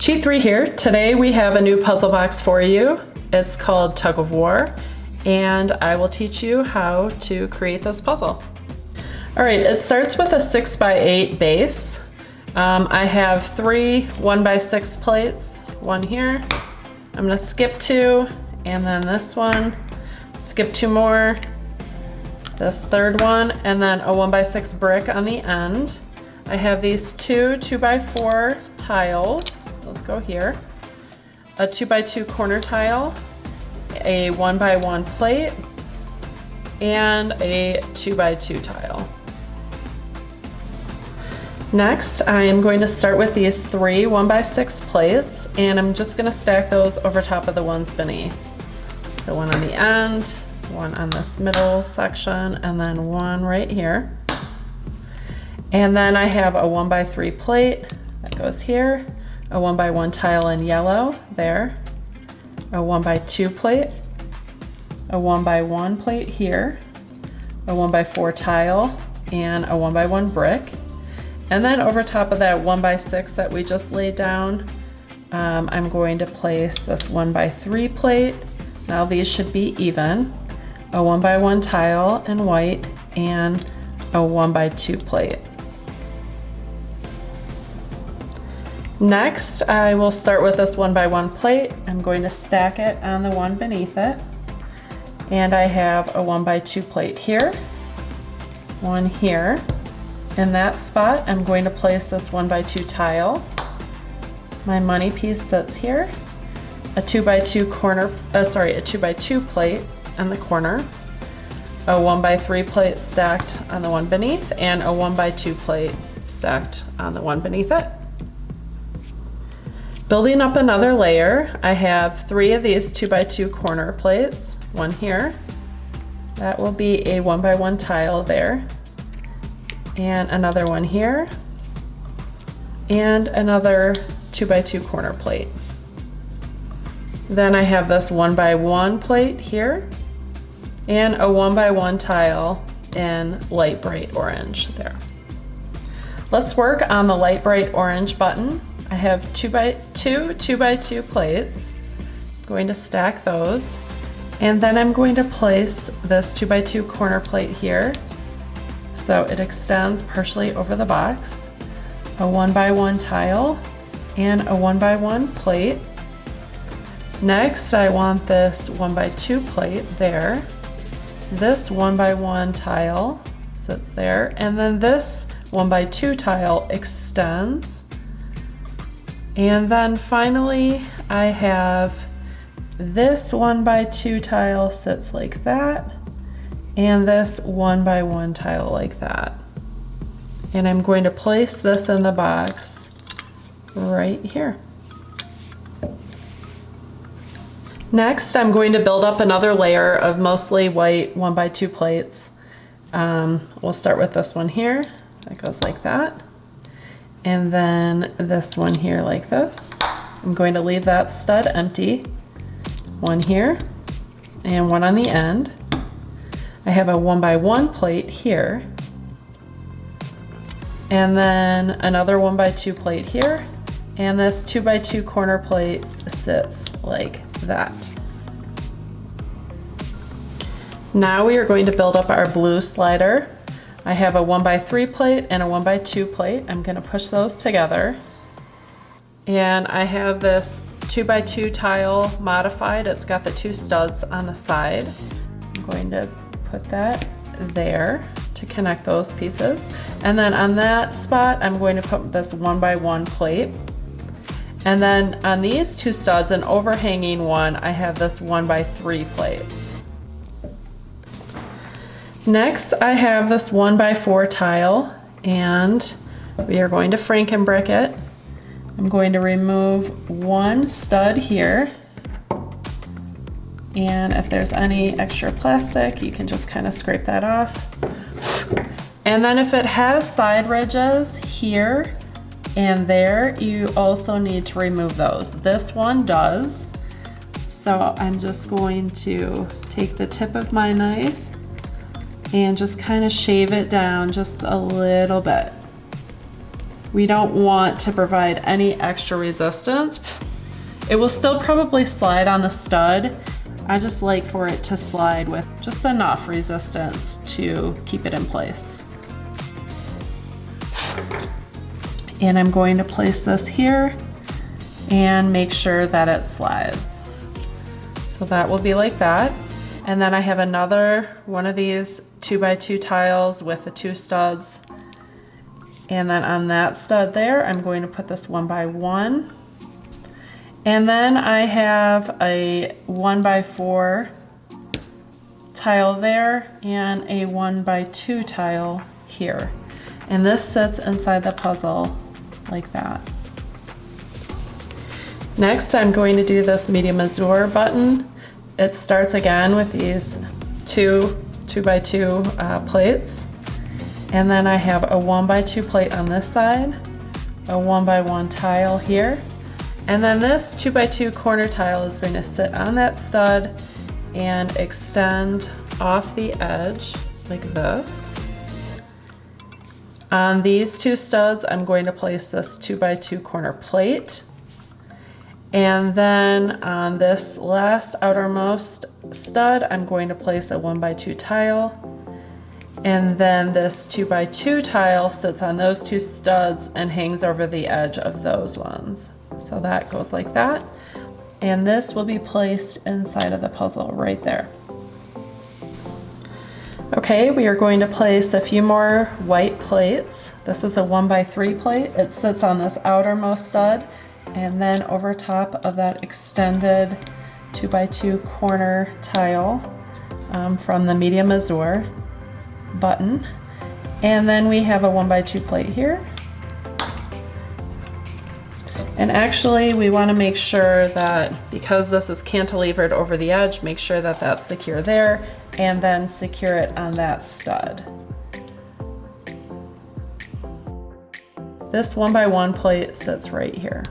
Cheat3 here. Today we have a new puzzle box for you. It's called Tug of War, and I will teach you how to create this puzzle. All right, it starts with a 6x8 base. I have 3 1x6 plates, one here. I'm gonna skip 2, and then this one, skip 2 more, this third one, and then a 1x6 brick on the end. I have these 2 2x4 tiles. Let's go here. A 2x2 corner tile, a 1x1 plate, and a 2x2 tile. Next, I am going to start with these 3 1x6 plates, and I'm just going to stack those over top of the ones beneath. So one on the end, one on this middle section, and then one right here. And then I have a 1x3 plate that goes here, a 1x1 tile in yellow there, a 1x2 plate, a 1x1 plate here, a 1x4 tile, and a 1x1 brick. And then over top of that 1x6 that we just laid down, I'm going to place this 1x3 plate. Now these should be even, a 1x1 tile in white, and a 1x2 plate. Next, I will start with this 1x1 plate. I'm going to stack it on the one beneath it. And I have a 1x2 plate here, one here. In that spot, I'm going to place this 1x2 tile. My money piece sits here. A 2x2 plate in the corner. A 1x3 plate stacked on the one beneath, and a 1x2 plate stacked on the one beneath it. Building up another layer, I have 3 of these 2x2 corner plates, one here. That will be a 1x1 tile there, and another one here, and another 2x2 corner plate. Then I have this 1x1 plate here, and a 1x1 tile in light bright orange there. Let's work on the light bright orange button. I have 2x2 plates. I'm going to stack those, and then I'm going to place this 2x2 corner plate here so it extends partially over the box, a 1x1 tile, and a 1x1 plate. Next, I want this 1x2 plate there. This 1x1 tile sits there, and then this 1x2 tile extends. And then finally, I have this 1x2 tile sits like that, and this 1x1 tile like that. And I'm going to place this in the box right here. Next, I'm going to build up another layer of mostly white 1x2 plates. We'll start with this one here. That goes like that. And then this one here like this. I'm going to leave that stud empty. One here and one on the end. I have a 1x1 plate here. And then another 1x2 plate here. And this 2x2 corner plate sits like that. Now we are going to build up our blue slider. I have a 1x3 plate and a 1x2 plate. I'm going to push those together. And I have this 2x2 tile modified. It's got the 2 studs on the side. I'm going to put that there to connect those pieces. And then on that spot, I'm going to put this 1x1 plate. And then on these 2 studs, an overhanging one, I have this 1x3 plate. Next, I have this 1x4 tile, and we are going to Frankenbrick it. I'm going to remove one stud here, and if there's any extra plastic, you can just kind of scrape that off. And then if it has side ridges here and there, you also need to remove those. This one does, so I'm just going to take the tip of my knife and just kind of shave it down just a little bit. We don't want to provide any extra resistance. It will still probably slide on the stud. I just like for it to slide with just enough resistance to keep it in place. And I'm going to place this here and make sure that it slides. So that will be like that. And then I have another one of these 2x2 tiles with the 2 studs. And then on that stud there, I'm going to put this 1x1. And then I have a 1x4 tile there and a 1x2 tile here. And this sits inside the puzzle like that. Next, I'm going to do this medium azour button. It starts again with these 2x2 plates. And then I have a 1x2 plate on this side, a 1x1 tile here. And then this 2x2 corner tile is going to sit on that stud and extend off the edge like this. On these 2 studs, I'm going to place this 2x2 corner plate. And then on this last outermost stud, I'm going to place a 1x2 tile. And then this 2x2 tile sits on those 2 studs and hangs over the edge of those ones. So that goes like that. And this will be placed inside of the puzzle right there. Okay, we are going to place a few more white plates. This is a 1x3 plate. It sits on this outermost stud and then over top of that extended 2x2 corner tile from the medium azour button. And then we have a 1x2 plate here. And actually we want to make sure that because this is cantilevered over the edge, make sure that that's secure there and then secure it on that stud. This 1x1 plate sits right here.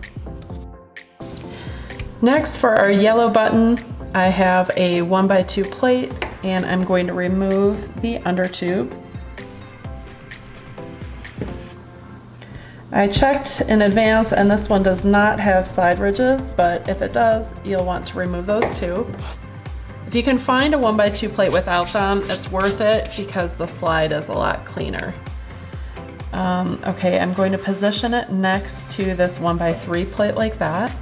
Next, for our yellow button, I have a 1x2 plate and I'm going to remove the under tube. I checked in advance and this one does not have side ridges, but if it does, you'll want to remove those too. If you can find a 1x2 plate without them, it's worth it because the slide is a lot cleaner. Okay, I'm going to position it next to this 1x3 plate like that.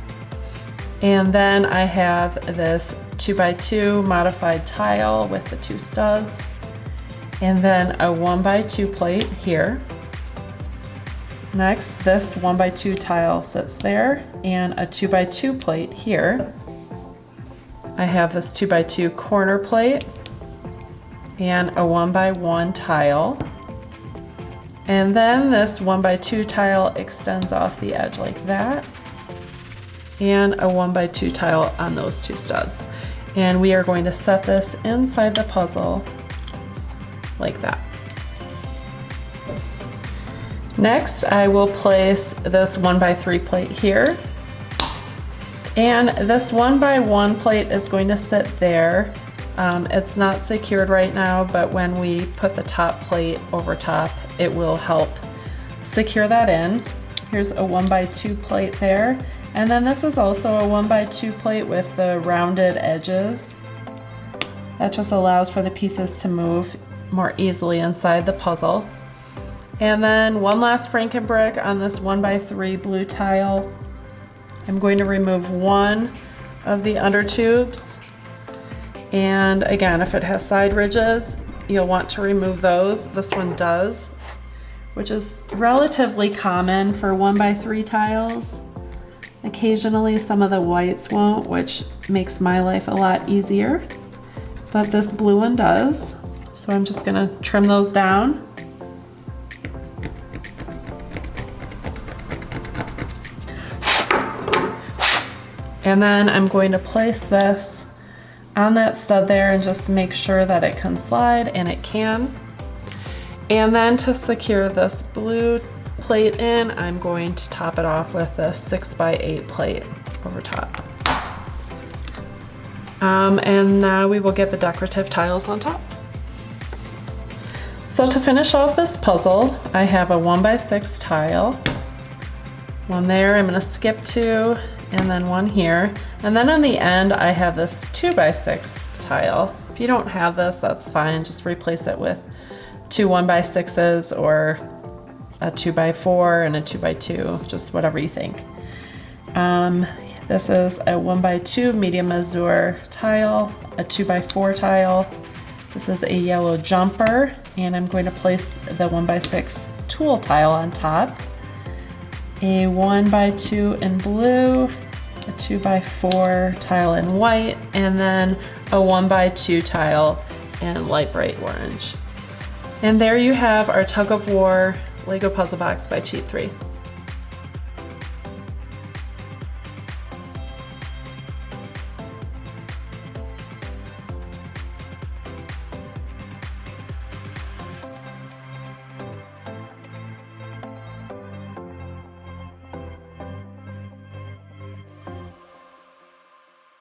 And then I have this 2x2 modified tile with the 2 studs. And then a 1x2 plate here. Next, this 1x2 tile sits there and a 2x2 plate here. I have this 2x2 corner plate and a 1x1 tile. And then this 1x2 tile extends off the edge like that. And a 1x2 tile on those 2 studs. And we are going to set this inside the puzzle like that. Next, I will place this 1x3 plate here. And this 1x1 plate is going to sit there. It's not secured right now, but when we put the top plate over top, it will help secure that in. Here's a 1x2 plate there. And then this is also a 1x2 plate with the rounded edges. That just allows for the pieces to move more easily inside the puzzle. And then one last Frankenbrick on this 1x3 blue tile. I'm going to remove one of the under tubes. And again, if it has side ridges, you'll want to remove those. This one does, which is relatively common for 1x3 tiles. Occasionally some of the whites won't, which makes my life a lot easier. But this blue one does. So I'm just gonna trim those down. And then I'm going to place this on that stud there and just make sure that it can slide, and it can. And then to secure this blue plate in, I'm going to top it off with a 6x8 plate over top. And now we will get the decorative tiles on top. So to finish off this puzzle, I have a 1x6 tile One there, I'm gonna skip 2, and then 1 here. And then on the end, I have this 2x6 tile. If you don't have this, that's fine. Just replace it with 2 1x6s or a 2x4 and a 2x2, just whatever you think. This is a 1x2 medium azour tile, a 2x4 tile. This is a yellow jumper, and I'm going to place the 1x6 tulle tile on top. A 1x2 in blue, a 2x4 tile in white, and then a 1x2 tile in light bright orange. And there you have our Tug of War Lego puzzle box by Cheat3.